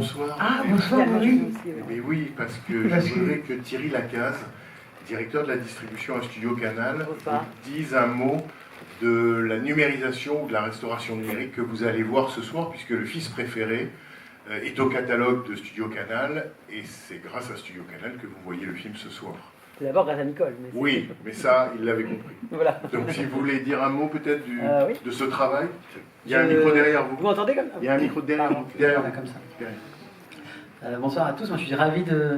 bonsoir. Ah, bonsoir, oui. Mais oui, parce que je voudrais que Thierry Lacaze, directeur de la distribution à Studio Canal, vous dise un mot de la numérisation ou de la restauration numérique que vous allez voir ce soir, puisque Le Fils préféré est au catalogue de Studio Canal, et c'est grâce à Studio Canal que vous voyez le film ce soir. C'est d'abord grâce à Nicole. Mais oui, mais ça, il l'avait compris. Voilà. Donc si vous voulez dire un mot peut-être oui. de ce travail, il y a un micro derrière vous. Vous m'entendez comme ça? Il y a un micro derrière vous. Derrière vous. Comme ça. Bonsoir à tous, moi je suis ravi de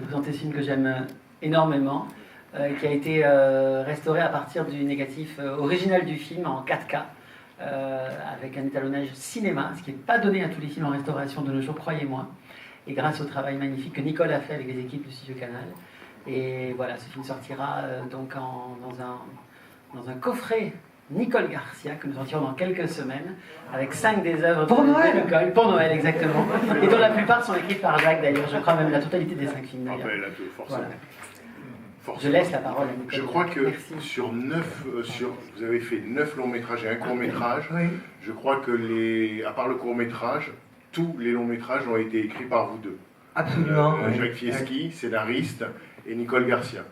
présenter ce film que j'aime énormément, qui a été restauré à partir du négatif original du film en 4K, avec un étalonnage cinéma, ce qui n'est pas donné à tous les films en restauration de nos jours, croyez-moi, et grâce au travail magnifique que Nicole a fait avec les équipes de Studio Canal. Et voilà, ce film sortira donc dans un coffret Nicole Garcia, que nous sortirons dans quelques semaines, avec 5 des œuvres pour Noël. Nicole, pour Noël exactement, et dont la plupart sont écrites par Jacques d'ailleurs, je crois même la totalité des 5 films d'ailleurs. Forcément. Voilà. Je laisse la parole à Nicole. Je crois que merci. vous avez fait 9 longs métrages et un court métrage. Oui. Je crois que à part le court métrage, tous les longs métrages ont été écrits par vous deux. Absolument. Jacques Fieschi, scénariste, et Nicole Garcia.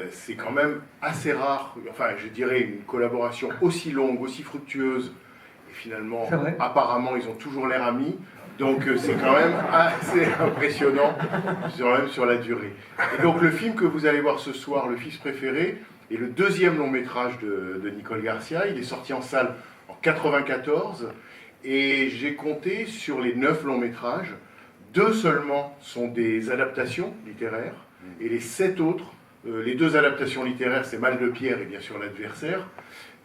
C'est quand même assez rare, enfin je dirais une collaboration aussi longue, aussi fructueuse, et finalement apparemment ils ont toujours l'air amis, donc c'est quand même assez impressionnant sur la durée. Et donc le film que vous allez voir ce soir, Le Fils préféré, est le deuxième long métrage de Nicole Garcia. Il est sorti en salle en 1994, et j'ai compté sur les 9 longs métrages, 2 seulement sont des adaptations littéraires, et les 7 autres, les 2 adaptations littéraires, c'est Mal de Pierre et bien sûr L'Adversaire,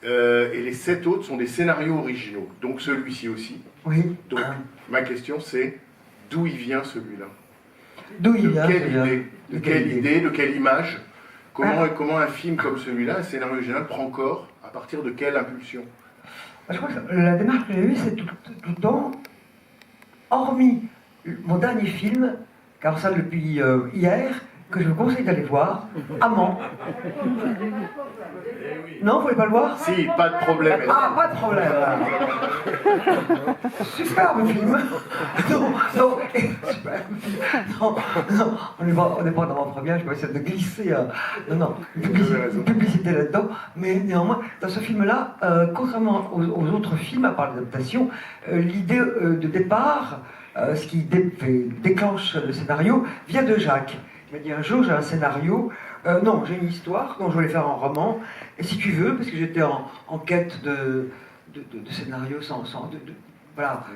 et les 7 autres sont des scénarios originaux, donc celui-ci aussi. Oui. Donc ma question c'est, d'où il vient celui-là? D'où il vient? De quelle idée, de quelle image? Comment un film comme celui-là, un scénario original, prend corps? À partir de quelle impulsion? Je crois que la démarche que j'ai eue, c'est tout le temps, hormis mon dernier film, car ça depuis hier, que je vous conseille d'aller voir, Amant. Non, vous voulez pas le voir? Si, pas de problème. Ah, pas de problème. Superbe film. Non, on n'est pas dans mon première, je vais essayer de glisser. Une publicité là-dedans. Mais néanmoins, dans ce film-là, contrairement aux autres films, à part l'adaptation, l'idée de départ, ce qui déclenche le scénario, vient de Jacques. Il m'a dit un jour, j'ai un scénario, non, j'ai une histoire dont je voulais faire un roman, et si tu veux, parce que j'étais en quête de scénario voilà,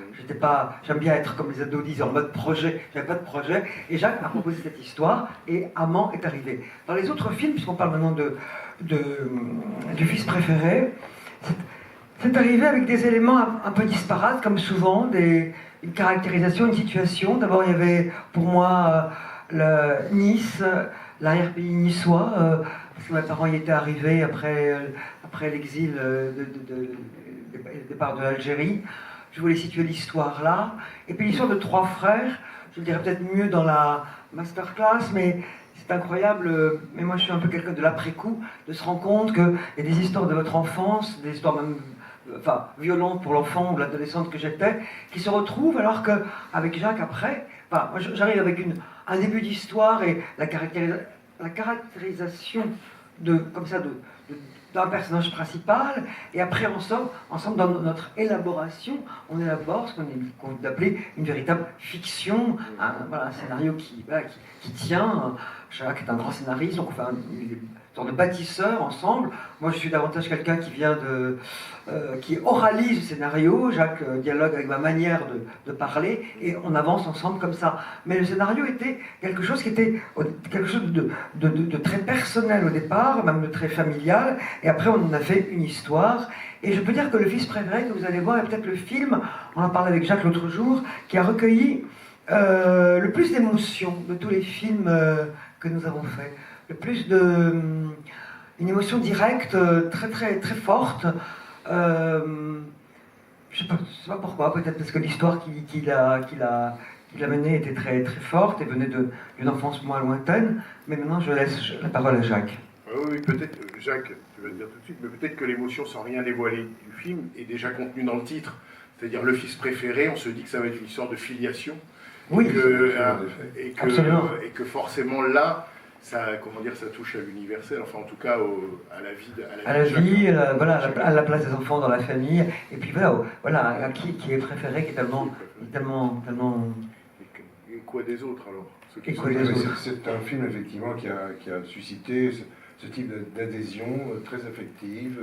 j'aime bien être comme les ados disent, en mode projet, j'avais pas de projet, et Jacques m'a proposé cette histoire, et Amant est arrivé. Dans les autres films, puisqu'on parle maintenant du Fils préféré, c'est arrivé avec des éléments un peu disparates, comme souvent, une caractérisation, une situation. D'abord, il y avait pour moi Nice, l'arrière-pays niçois, parce que mes parents y étaient arrivés après l'exil, le départ de l'Algérie. Je voulais situer l'histoire là. Et puis l'histoire de 3 frères, je le dirais peut-être mieux dans la masterclass, mais c'est incroyable, mais moi je suis un peu quelqu'un de l'après-coup, de se rendre compte qu'il y a des histoires de votre enfance, des histoires même violentes pour l'enfant ou l'adolescente que j'étais, qui se retrouvent alors qu'avec Jacques après, moi j'arrive avec un début d'histoire et la caractérisation d'un personnage principal, et après ensemble dans notre élaboration, on élabore ce qu'on appelait une véritable fiction, un scénario qui tient. Jacques est un grand scénariste, donc on fait une sorte de bâtisseur ensemble. Moi je suis davantage quelqu'un qui oralise le scénario. Jacques dialogue avec ma manière de parler, et on avance ensemble comme ça. Mais le scénario était quelque chose de très personnel au départ, même de très familial, et après on en a fait une histoire. Et je peux dire que Le Fils préféré que vous allez voir est peut-être le film, on en parlait avec Jacques l'autre jour, qui a recueilli le plus d'émotions de tous les films que nous avons faits. Le plus une émotion directe, très très très forte. Je sais pas pourquoi, peut-être parce que l'histoire qu'il a menée était très très forte et venait d'une enfance moins lointaine. Mais maintenant, je laisse la parole à Jacques. Oui, peut-être, Jacques, tu vas le dire tout de suite, mais peut-être que l'émotion, sans rien dévoiler du film, est déjà contenue dans le titre. c'est-à-dire le fils préféré, on se dit que ça va être une histoire de filiation. Oui, et que forcément là, ça, comment dire, ça touche à l'universel, enfin en tout cas à la vie. À la place des enfants dans la famille, et puis voilà qui est préféré, qui est tellement. Et quoi des autres alors? C'est un film effectivement qui a suscité ce type d'adhésion très affective.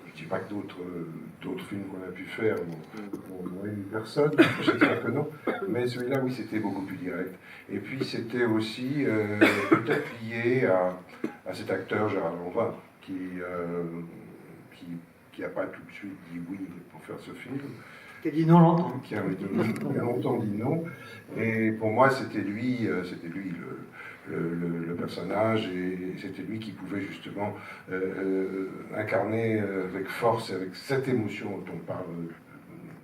Je ne dis pas que d'autres films qu'on a pu faire ont une personne, je sais que non, mais celui-là, oui, c'était beaucoup plus direct. Et puis, c'était aussi peut-être lié à cet acteur, Gérard Lanvin, qui n'a pas tout de suite dit oui pour faire ce film. Qui a dit non longtemps. Qui a longtemps dit non. Et pour moi, c'était lui le personnage, et c'était lui qui pouvait justement incarner avec force et avec cette émotion dont on parle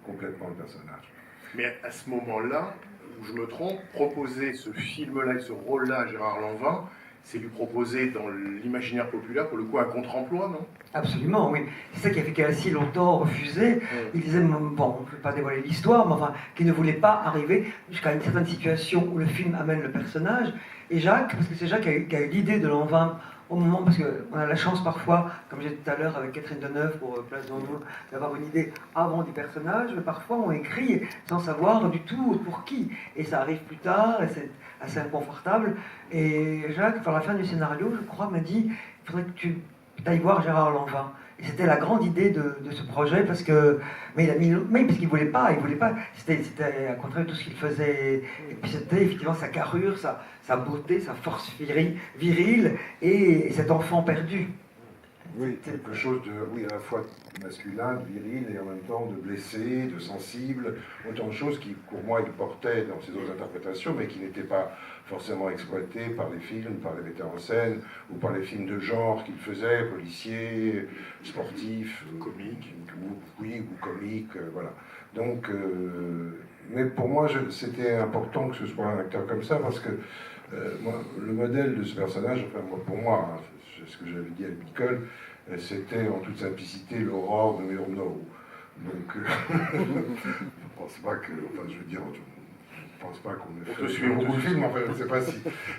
complètement le personnage. Mais à ce moment-là, où je me trompe, proposer ce film-là et ce rôle-là à Gérard Lanvin, c'est lui proposer dans l'imaginaire populaire, pour le coup, un contre-emploi, non? Absolument, oui. C'est ça qui a fait qu'elle a si longtemps refusé. Il disait, bon, on ne peut pas dévoiler l'histoire, mais enfin, qu'il ne voulait pas arriver jusqu'à une certaine situation où le film amène le personnage. Et Jacques, parce que c'est Jacques qui a eu l'idée de Lanvin au moment, parce qu'on a la chance parfois, comme j'ai dit tout à l'heure avec Catherine Deneuve pour Place d'Andrew, d'avoir une idée avant du personnage, mais parfois on écrit sans savoir du tout pour qui. Et ça arrive plus tard, et c'est assez inconfortable. Et Jacques, vers la fin du scénario, je crois, m'a dit, il faudrait que tu ailles voir Gérard Lanvin. Et c'était la grande idée de ce projet, parce que, parce qu'il voulait pas, c'était à contraire de tout ce qu'il faisait. Et puis c'était effectivement sa carrure, sa beauté, sa force virile, et cet enfant perdu. Oui, quelque chose à la fois masculin, de viril, et en même temps de blessé, de sensible, autant de choses qui, pour moi, il portait dans ses autres interprétations, mais qui n'étaient pas forcément exploitées par les films, par les metteurs en scène, ou par les films de genre qu'il faisait, policiers, sportifs, comiques, ou comiques, voilà. Donc, mais pour moi, c'était important que ce soit un acteur comme ça, parce que moi, le modèle de ce personnage, enfin, pour moi, hein, c'est ce que j'avais dit à Nicole, c'était en toute simplicité l'aurore de Murnau. Donc, je ne pense pas que, enfin, je veux dire, je pense pas qu'on ait fait beaucoup de films, enfin, je ne sais pas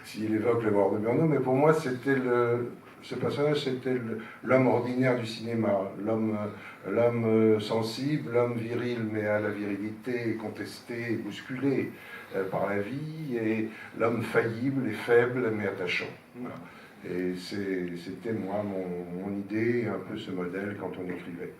s'il évoque l'aurore de Murnau, mais pour moi, ce personnage, c'était l'homme ordinaire du cinéma, l'homme sensible, l'homme viril, mais à la virilité contestée et bousculée par la vie, et l'homme faillible et faible, mais attachant. Voilà. Et c'était moi, mon idée, un peu ce modèle quand on écrivait.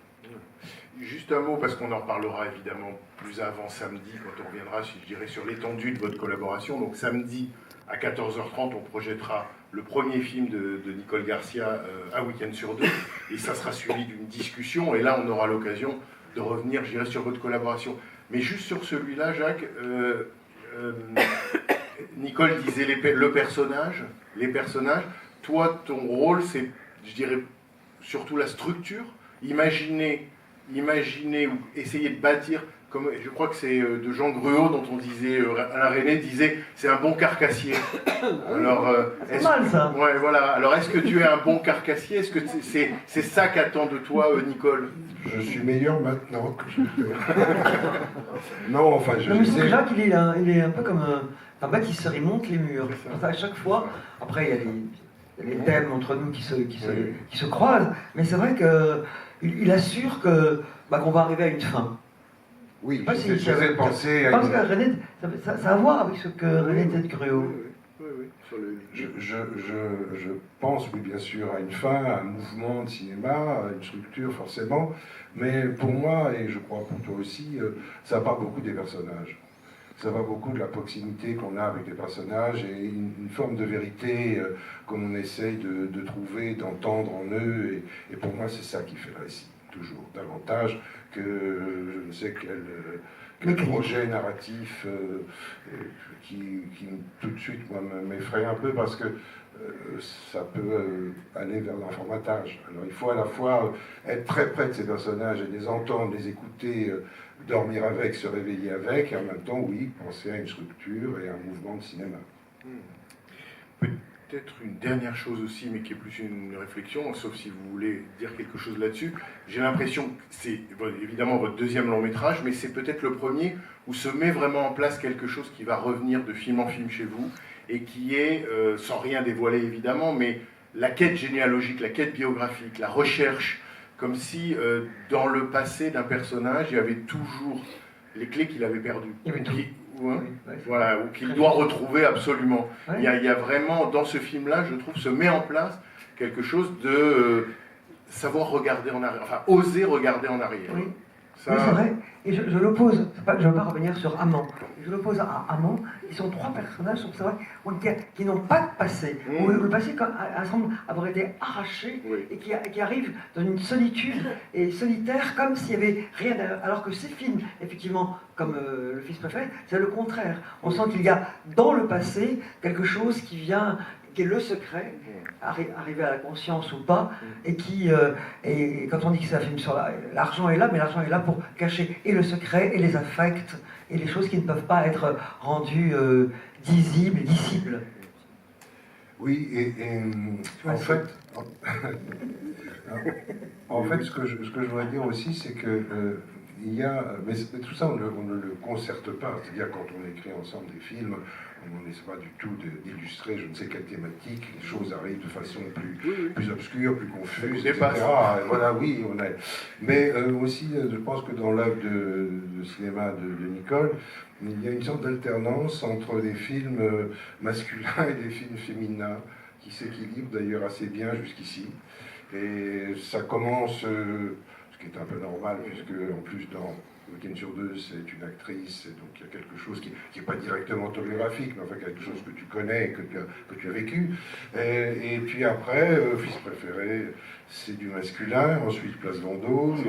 Juste un mot, parce qu'on en reparlera évidemment plus avant samedi, quand on reviendra, je dirais, sur l'étendue de votre collaboration. Donc samedi, à 14h30, on projettera le premier film de Nicole Garcia, Un week-end sur deux, et ça sera suivi d'une discussion, et là on aura l'occasion de revenir, je dirais, sur votre collaboration. Mais juste sur celui-là, Jacques, Nicole disait le personnage, les personnages. Toi, ton rôle, c'est, je dirais, surtout la structure. Imaginer ou essayer de bâtir, comme je crois que c'est de Jean Gruau dont on disait, Alain Resnais disait, c'est un bon carcassier. Alors, c'est mal ça. Ouais, voilà. Alors, est-ce que tu es un bon carcassier? Est-ce que c'est ça qu'attend de toi, Nicole? Je suis meilleur maintenant que je Non, enfin, je sais. Jacques, il est un peu comme un bâtisseur, il monte les murs. À chaque fois, après, il y a les thèmes entre nous qui se croisent, mais c'est vrai qu'il assure qu'on va arriver à une fin. Oui, j'avais pensé à... Parce que René, ça a à voir avec ce que René disait de Gruau. Je pense, oui, bien sûr, à une fin, à un mouvement de cinéma, à une structure, forcément, mais pour moi, et je crois pour toi aussi, ça part beaucoup des personnages. Ça va beaucoup de la proximité qu'on a avec les personnages et une forme de vérité qu'on essaye de trouver, d'entendre en eux. Et pour moi, c'est ça qui fait le récit, toujours, davantage que je ne sais quel projet narratif qui tout de suite m'effraie un peu parce que ça peut aller vers l'informatage. Alors il faut à la fois être très près de ces personnages et les entendre, les écouter, dormir avec, se réveiller avec, et en même temps, oui, penser à une structure et à un mouvement de cinéma. peut-être une dernière chose aussi, mais qui est plus une réflexion, sauf si vous voulez dire quelque chose là-dessus. J'ai l'impression que c'est évidemment votre deuxième long métrage, mais c'est peut-être le premier où se met vraiment en place quelque chose qui va revenir de film en film chez vous, et qui est, sans rien dévoiler évidemment, mais la quête généalogique, la quête biographique, la recherche, comme si dans le passé d'un personnage, il y avait toujours les clés qu'il avait perdues. Voilà, ou qu'il doit retrouver absolument. Il y a vraiment, dans ce film-là, je trouve, se met en place quelque chose de savoir regarder en arrière, enfin, oser regarder en arrière. Oui, ça... oui c'est vrai. Et je l'oppose, je ne veux pas revenir sur Amand, je l'oppose à Amand, qui sont trois personnages, c'est vrai, qui n'ont pas de passé, où le passé semble avoir été arraché, et qui arrivent dans une solitude et solitaire, comme s'il n'y avait rien derrière. Alors que ces films, effectivement, comme Le Fils préféré, c'est le contraire. On sent qu'il y a dans le passé quelque chose qui vient, qui est le secret, arriver à la conscience ou pas, et qui, et quand on dit que c'est un film sur l'argent est là, mais l'argent est là pour cacher et le secret, et les affects, et les choses qui ne peuvent pas être rendues dissibles, dissibles. Oui, et en fait, ce que je voudrais dire aussi, c'est que il y a, mais tout ça on ne le concerte pas, c'est-à-dire quand on écrit ensemble des films, on n'essaie pas du tout d'illustrer je ne sais quelle thématique, les choses arrivent de façon plus obscure, plus confuse, etc. Voilà, oui, on est. Mais aussi, je pense que dans l'œuvre de cinéma de Nicole, il y a une sorte d'alternance entre des films masculins et des films féminins qui s'équilibrent d'ailleurs assez bien jusqu'ici. Et ça commence, ce qui est un peu normal, puisque en plus dans Week-end sur deux, c'est une actrice, et donc il y a quelque chose qui n'est pas directement autobiographique, mais enfin quelque chose que tu connais, que tu as vécu. Et puis après, Fils préféré, c'est du masculin, ensuite Place Vendôme,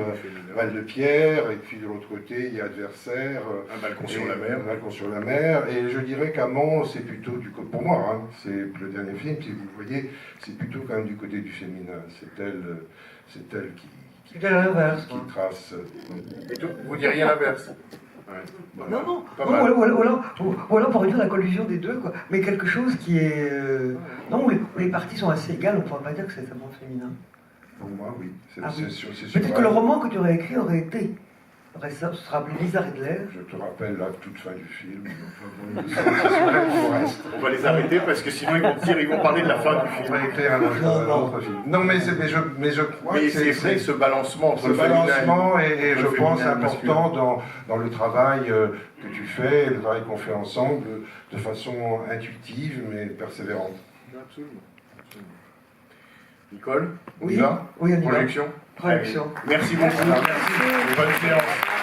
Val de Pierre, et puis de l'autre côté, il y a Adversaire, Un balcon sur la mer. Un balcon sur la mer, et je dirais qu'Amand, c'est plutôt du côté, pour moi, hein, c'est le dernier film, si vous le voyez, c'est plutôt quand même du côté du féminin. C'est elle qui trace. Et tout, vous diriez l'inverse. Non, non, ou alors pour réduire la collusion des deux, quoi. Mais quelque chose qui est... Non, où les parties sont assez égales, on ne pourrait pas dire que c'est seulement féminin. Pour moi, oui. Peut-être que le roman que tu aurais écrit aurait été... Ça sera appelé Lisa Ridler. Je te rappelle la toute fin du film. On va les arrêter parce que sinon ils vont parler de la fin du film. On va écrire un autre film. Non, mais je crois que c'est vrai ce balancement entre ce balancement et je pense important dans le travail que tu fais, le travail qu'on fait ensemble, de façon intuitive mais persévérante. Absolument. Nicole, oui, on y va. Projection. Projection. Merci beaucoup. Merci. Bonne séance.